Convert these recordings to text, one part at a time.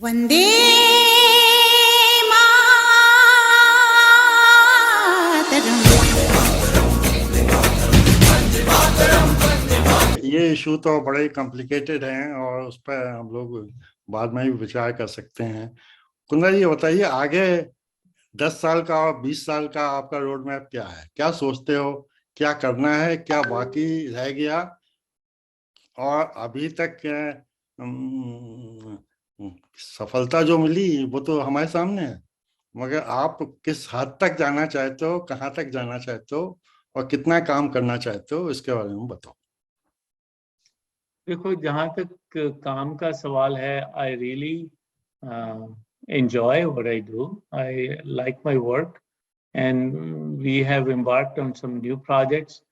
वंदे मातरम। ये इशू तो बड़े कॉम्प्लिकेटेड हैं और उस पर हम लोग बाद में भी विचार कर सकते हैं। कुंदरा जी, बताइए आगे 10 साल का और 20 साल का आपका रोड मैप क्या है? क्या सोचते हो, क्या करना है, क्या बाकी रह गया? और अभी तक सफलता जो मिली वो तो हमारे सामने है, मगर आप किस हद तक जाना चाहते हो, कहाँ तक जाना चाहते हो और कितना काम करना चाहते हो, इसके बारे में बताओ। देखो, जहाँ तक काम का सवाल है, I really enjoy what I do. I like my work, and we have embarked on some new projects.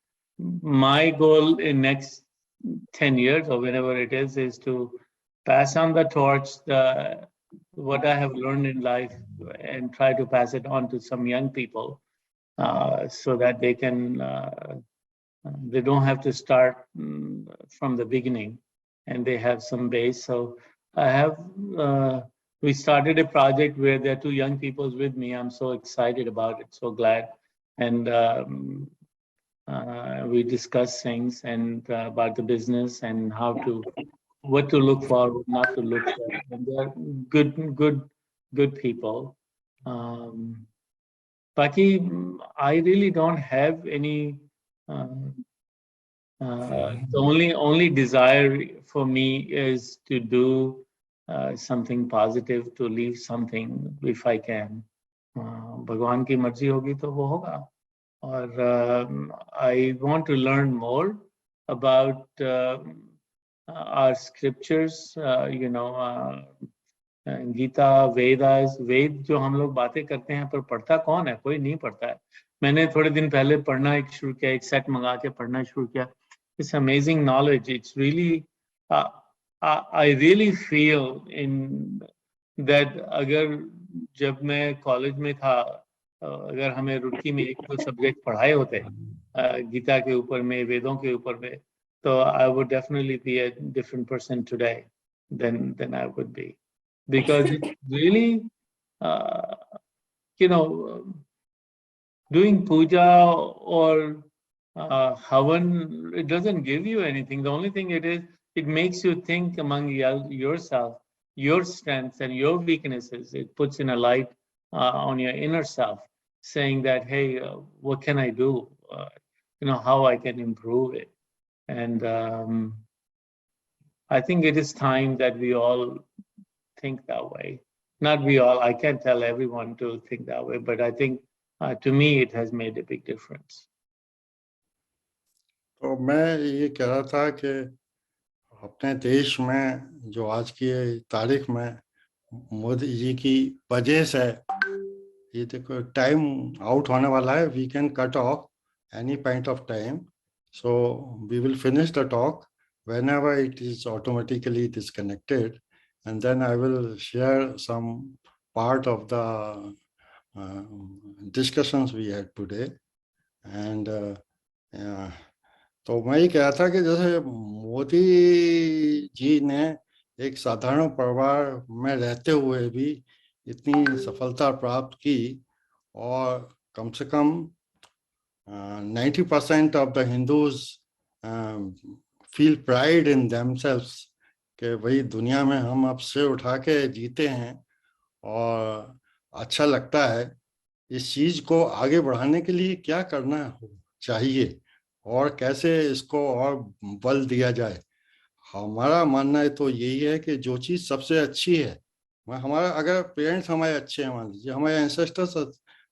My goal in next 10 years or whenever it is to pass on the torch, what I have learned in life, and try to pass it on to some young people, so that they don't have to start from the beginning, and they have some base. So I have, we started a project where there are two young people with me. I'm so excited about it, so glad. And we discuss things and about the business and what to look for, what not to look for. And they're good people. Baki, I really don't have any. The only desire for me is to do something positive, to leave something if I can. भगवान की मर्जी होगी तो वो होगा. और I want to learn more about our scriptures, Gita, Vedas. वेद जो हम लोग बातें करते हैं, पर पढ़ता कौन है? कोई नहीं पढ़ता है. मैंने थोड़े दिन पहले पढ़ना शुरू किया, एक सेट मंगा के पढ़ना शुरू किया. It's amazing knowledge. It's really, I really feel in that अगर जब मैं कॉलेज में था, अगर हमें रुड़की में एक दो सब्जेक्ट पढ़ाए होते गीता के ऊपर में, वेदों के ऊपर में, तो I would definitely be a different person today than I would be, because it's really, doing puja or havan, it doesn't give you anything. The only thing it makes you think among yourself, your strengths and your weaknesses. It puts in a light on your inner self, saying that, hey, what can I do? How I can improve it. And I think it is time that we all think that way. Not we all, I can't tell everyone to think that way, but I think to me it has made a big difference. तो मैं ये कह रहा था कि अपने देश में जो आज की तारीख में मोदी जी की वजह से ये देखो टाइम आउट होने वाला है. We can cut off any point of time, so we will finish the talk whenever it is automatically disconnected, and then I will share some part of the discussions we had today. And तो मैं ये कह रहा था कि जैसे मोदी जी ने एक साधारण परिवार में रहते हुए भी इतनी सफलता प्राप्त की, और कम से कम 90% of the Hindus feel pride in themselves कि भाई दुनिया में हम अब सिर उठा के जीते हैं, और अच्छा लगता है. इस चीज को आगे बढ़ाने के लिए क्या करना चाहिए और कैसे इसको और बल दिया जाए? हमारा मानना है तो यही है कि जो चीज सबसे अच्छी है, हमारा अगर पेरेंट्स हमारे अच्छे हैं, मान लीजिए हमारे एंसेस्टर्स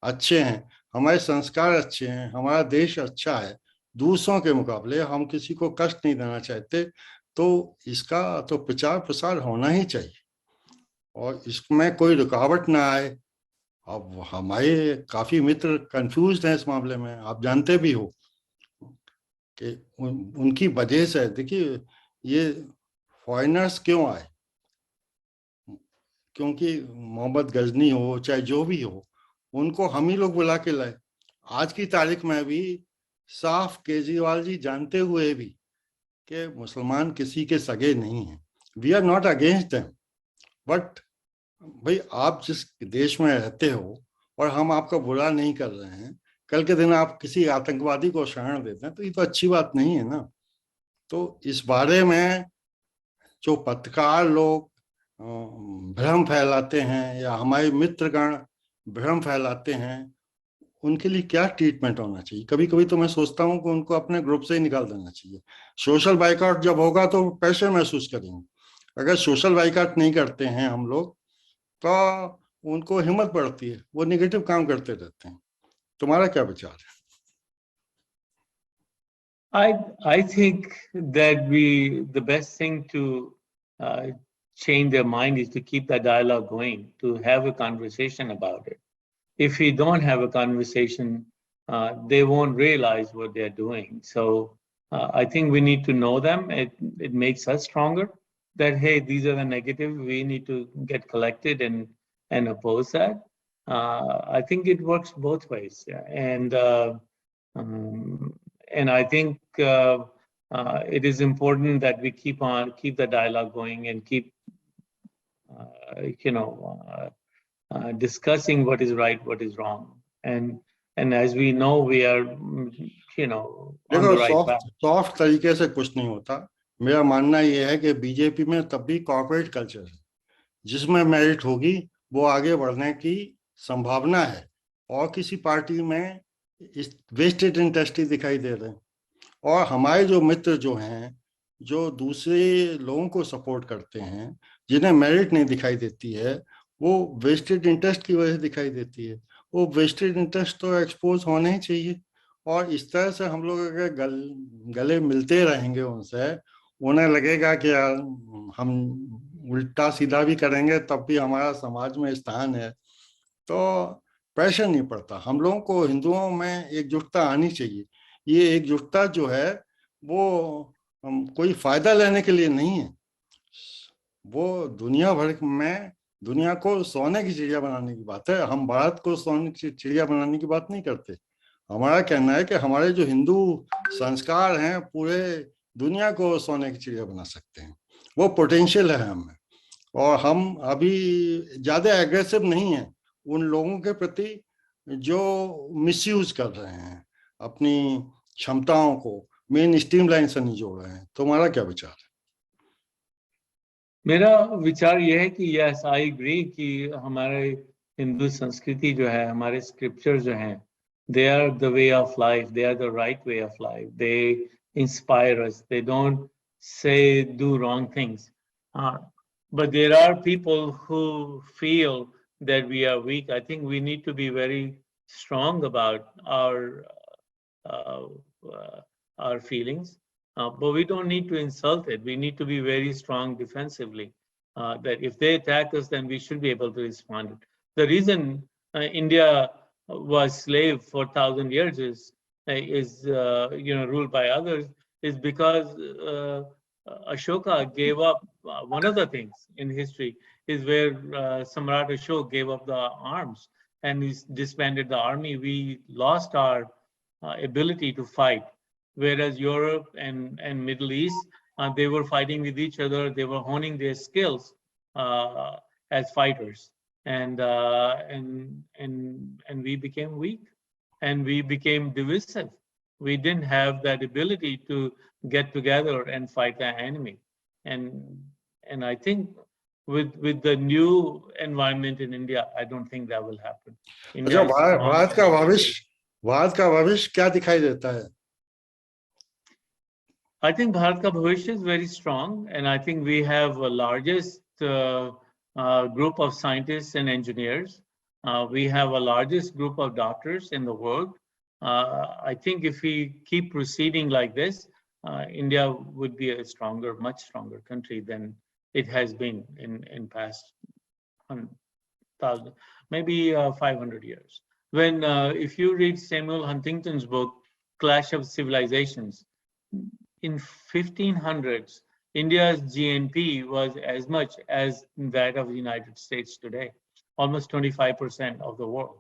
अच्छे हैं, हमारे संस्कार अच्छे हैं, हमारा देश अच्छा है, दूसरों के मुकाबले हम किसी को कष्ट नहीं देना चाहते, तो इसका तो प्रचार प्रसार होना ही चाहिए और इसमें कोई रुकावट ना आए. अब हमारे काफी मित्र कंफ्यूज्ड हैं इस मामले में, आप जानते भी हो कि उनकी वजह से. देखिए, ये फॉरेनर्स क्यों आए? क्योंकि मोहम्मद गजनी हो चाहे जो भी हो, उनको हम ही लोग बुला के लाए. आज की तारीख में भी साफ केजरीवाल जी जानते हुए भी कि मुसलमान किसी के सगे नहीं हैं, we are not against them, but भाई आप जिस देश में रहते हो और हम आपका बुरा नहीं कर रहे हैं, कल के दिन आप किसी आतंकवादी को शरण देते हैं तो ये तो अच्छी बात नहीं है ना। तो इस बारे में जो पत्रकार लोग भ्रम फैलाते हैं या हमारे मित्रगण भ्रम फैलाते हैं, उनके लिए क्या ट्रीटमेंट होना चाहिए? कभी कभी तो मैं सोचता हूँ कि उनको अपने ग्रुप से ही निकाल देना चाहिए। सोशल बाइकआउट जब होगा तो प्रेशर महसूस करेंगे। अगर सोशल बाइकआउट नहीं करते हैं हम लोग तो उनको हिम्मत बढ़ती है, वो निगेटिव काम करते रहते हैं। तुम्हारा क्या विचार है? I think that the best thing to uh, change their mind is to keep the dialogue going, to have a conversation about it. If we don't have a conversation, they won't realize what they're doing. So I think we need to know them. It makes us stronger. That hey, these are the negative. We need to get collected and oppose that. I think it works both ways, yeah. Um, and I think it is important that we keep the dialogue going and keep you know discussing what is right, what is wrong, and as we know, we are on देखो, the right path. Soft soft तरीके से कुछ नहीं होता। मेरा मानना यह है कि बीजेपी में तब भी कॉर्पोरेट कल्चर है। जिसमें मेरिट होगी वो आगे बढ़ने की संभावना है। और किसी पार्टी में इस वेस्टेड इंटरेस्ट ही दिखाई दे रहे हैं। और हमारे जो मित्र जो हैं, जो दूसरे लोगों को सपोर्ट करते हैं, जिन्हें मेरिट नहीं दिखाई देती है, वो वेस्टेड इंटरेस्ट की वजह से दिखाई देती है। वो वेस्टेड इंटरेस्ट तो एक्सपोज होने ही चाहिए। और इस तरह से हम लोग अगर गले मिलते रहेंगे उनसे, उन्हें लगेगा कि यार हम उल्टा सीधा भी करेंगे तब भी हमारा समाज में स्थान है, तो प्रेशर नहीं पड़ता। हम लोगों को हिंदुओं में एकजुटता आनी चाहिए। ये एकजुटता जो है वो कोई फायदा लेने के लिए नहीं है। वो दुनिया भर में दुनिया को सोने की चिड़िया बनाने की बात है। हम भारत को सोने की चिड़िया बनाने की बात नहीं करते। हमारा कहना है कि हमारे जो हिंदू संस्कार हैं पूरे दुनिया को सोने की चिड़िया बना सकते हैं। वो पोटेंशियल है हमें। और हम अभी ज्यादा एग्रेसिव नहीं हैं उन लोगों के प्रति जो मिसयूज कर रहे हैं अपनी क्षमताओं को, मेन स्ट्रीम लाइन से नहीं जोड़ रहे हैं। तुम्हारा क्या विचार है? मेरा विचार यह है कि यस आई एग्री कि हमारे हिंदू संस्कृति जो है, हमारे स्क्रिप्चर जो हैं, they are the way of life, they are the right way of life, they inspire us, they don't say do wrong things. But there are people who feel that we are weak. I think we need to be very strong about uh, uh, our feelings. But we don't need to insult it. We need to be very strong defensively. That if they attack us, then we should be able to respond. The reason India was slave for 1,000 years is ruled by others is because Ashoka gave up one of the things in history is where Samrat Ashok gave up the arms and he disbanded the army. We lost our ability to fight, whereas Europe and Middle East, they were fighting with each other. They were honing their skills as fighters, and we became weak, and we became divisive. We didn't have that ability to get together and fight the enemy, and I think with the new environment in India, I don't think that will happen. अच्छा, India is strong. Bharat का भविष्य क्या दिखाई देता है? I think Bharat ka bhavish is very strong, and I think we have the largest group of scientists and engineers. We have a largest group of doctors in the world. I think if we keep proceeding like this, India would be a stronger, much stronger country than it has been in past 1,000, maybe 500 years. When if you read Samuel Huntington's book, Clash of Civilizations, in 1500s, India's GNP was as much as that of the United States today, almost 25% of the world.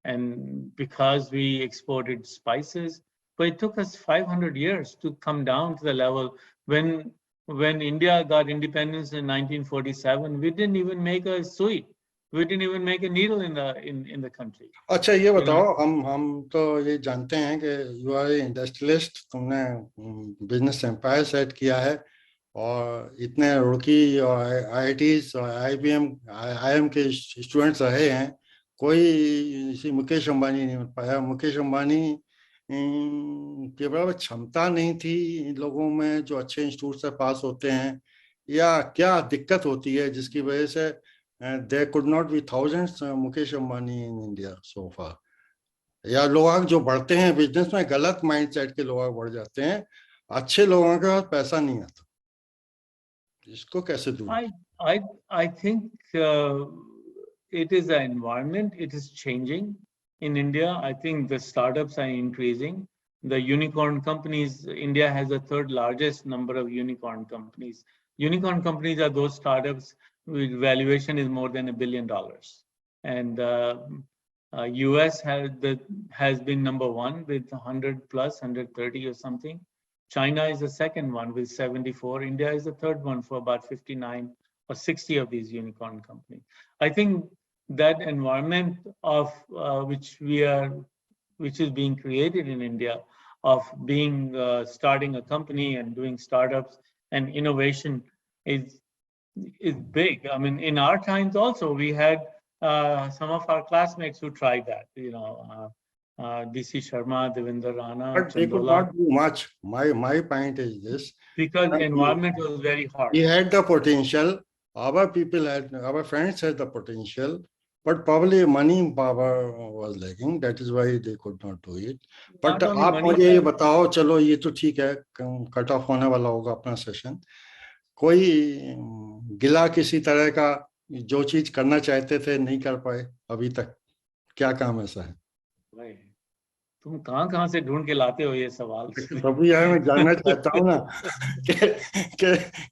And because we exported spices, but it took us 500 years to come down to the level when when India got independence in 1947, we didn't even make a sui. We didn't even make a needle in the country. अच्छा ये बताओ, हम तो ये जानते हैं कि you are industrialist, तुमने बिजनेस एम्पायर सेट किया है और इतने रुड़की और आईआईटीज और आईआईएम के स्टूडेंट्स रहे हैं, कोई इसी मुकेश अंबानी नहीं बन पाया। मुकेश अंबानी के बराबर क्षमता नहीं थी इन लोगों में जो अच्छे इंस्टीट्यूट से पास होते हैं, या क्या दिक्कत होती है जिसकी वजह से there could not be thousands Mukesh Ambani in India so far? या लोग जो बढ़ते हैं बिजनेस में गलत माइंडसेट के लोग बढ़ जाते हैं, अच्छे लोगों के पास पैसा नहीं आता, इसको कैसे दूर? I think it is an environment. It is changing in India. I think the startups are increasing. The unicorn companies, India has the third largest number of unicorn companies. Unicorn companies are those startups whose valuation is more than $1 billion. And US has been number one with 100 plus, 130 or something. China is the second one with 74. India is the third one for about 59 or 60 of these unicorn companies. I think that environment of which is being created in India of being starting a company and doing startups and innovation is big. I mean, in our times also, we had some of our classmates who tried that, DC Sharma, Devinder Rana, But they could not do much. My point is this. Because the environment was very hard. We had the potential. Our friends had the potential, but probably money power was lacking. That is why they could not do it. But आप मुझे ये बताओ, चलो ये तो ठीक है, cut off होने वाला होगा अपना सेशन, कोई गिला किसी तरह का जो चीज करना चाहते थे नहीं कर पाए अभी तक, क्या काम ऐसा है? भाई तुम कहाँ से ढूंढ के लाते हो ये सवाल? तभी यार मैं जानना चाहता हूँ ना कि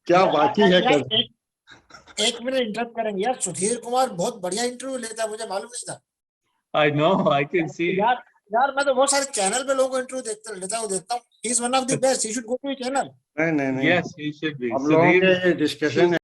क्या बाकी है कर। एक मिनट इंटरप्ट करेंगे यार, सुधीर कुमार बहुत बढ़िया इंटरव्यू लेता है, मुझे मालूम नहीं था। I know, I can see. यार मैं तो बहुत सारे चैनल पे लोगों को इंटरव्यू देखता हूँ। He is one of the best. He should go to your channel. नहीं। Yes, he should be. अब लोगों के डिस्कशन